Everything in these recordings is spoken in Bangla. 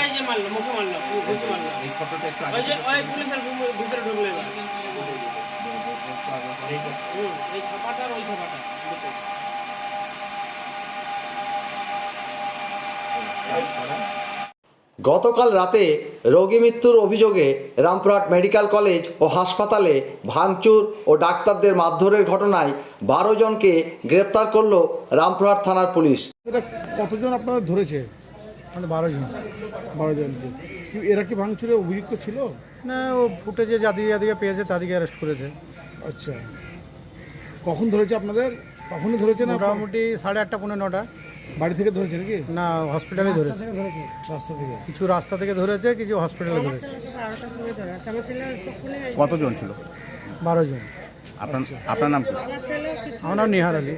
এই যে মারলো, মুখে মারলো, ঘুষ মারলো। এই ফটোটা একটু ওই যে আগে ওই পুলিশের ভিতরে ঢুকলো এবার। এই ছাপাটা আর ওই ছাপাটা দুটো। গতকাল রাতে রোগী মৃত্যুর অভিযোগে রামপুরহাট মেডিকেল কলেজ ও হাসপাতালে ভাঙচুর ও ডাক্তারদের মারধরের ঘটনায় 12 জনকে গ্রেপ্তার করল রামপুরহাট থানার পুলিশ। এটা কতজন আপনারা ধরেছে? মানে 12 জন। 12 জনকে। এরা কি ভাঙচুরে অভিযুক্ত ছিল? না, ও ফুটেজে যাদিকে পেয়েছে তাদেরকে অ্যারেস্ট করেছে। আচ্ছা, কখন ধরেছে আপনাদের? কখনই ধরেছে না? মোটামুটি 8:30 পৌনে 9টা। বাড়ি থেকে ধরেছে নাকি? না, হসপিটালে ধরেছে। রাস্তা থেকে? কিছু রাস্তা থেকে ধরেছে, কিছু হসপিটালে ধরেছে। কতজন ছিল? 12 জন। আপনার নাম কি? আমার নাম নিহার আলী।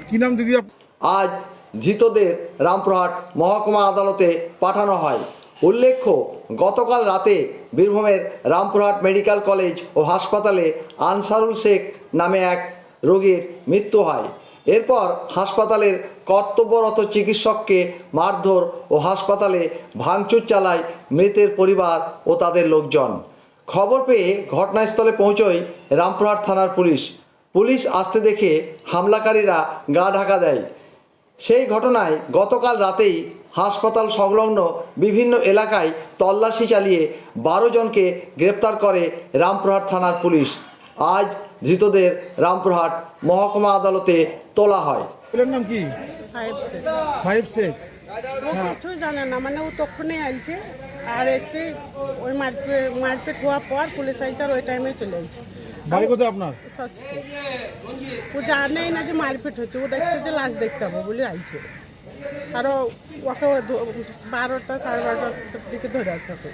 কি নাম দিদি? আজ ধৃতদের রামপুরহাট মহকুমা আদালতে পাঠানো হয়। উল্লেখ্য, গতকাল রাতে বীরভূমের রামপুরহাট মেডিকেল কলেজ ও হাসপাতালে আনসারুল শেখ নামে এক রোগীর মৃত্যু হয়। এরপর হাসপাতালের কর্তব্যরত চিকিৎসককে মারধর ও হাসপাতালে ভাঙচুর চালায় মৃতের পরিবার ও তাদের লোকজন। খবর পেয়ে ঘটনাস্থলে পৌঁছয় রামপুরহাট থানার পুলিশ। পুলিশ আসতে দেখে হামলাকারীরা গা ঢাকা দেয়। সেই ঘটনায় গতকাল রাতেই হাসপাতাল সংলগ্ন বিভিন্ন এলাকায় তল্লাশি চালিয়ে 12 জনকে গ্রেপ্তার করে রামপুরহাট থানার পুলিশ। আজ ধৃতদের রামপুরহাট মহকুমা আদালতে তোলা হয়। ছেলের নাম কি? সাহেব শেখ। সাহেব শেখ। ও কিছু জানে না, মানে ও তখনই আইছে আর এসে ওই মারপিট হওয়ার পর পুলিশ আইছে আর ওই টাইমে চলে আসছে। বাড়ি কোথায় আপনার? সস্পে ও জানেই না যে মারপিট হচ্ছে, ও দেখছে যে লাশ দেখতে হবে বলে আইছে। আরও ওকে 12টা 12:30 দিকে ধরে আছে ওকে।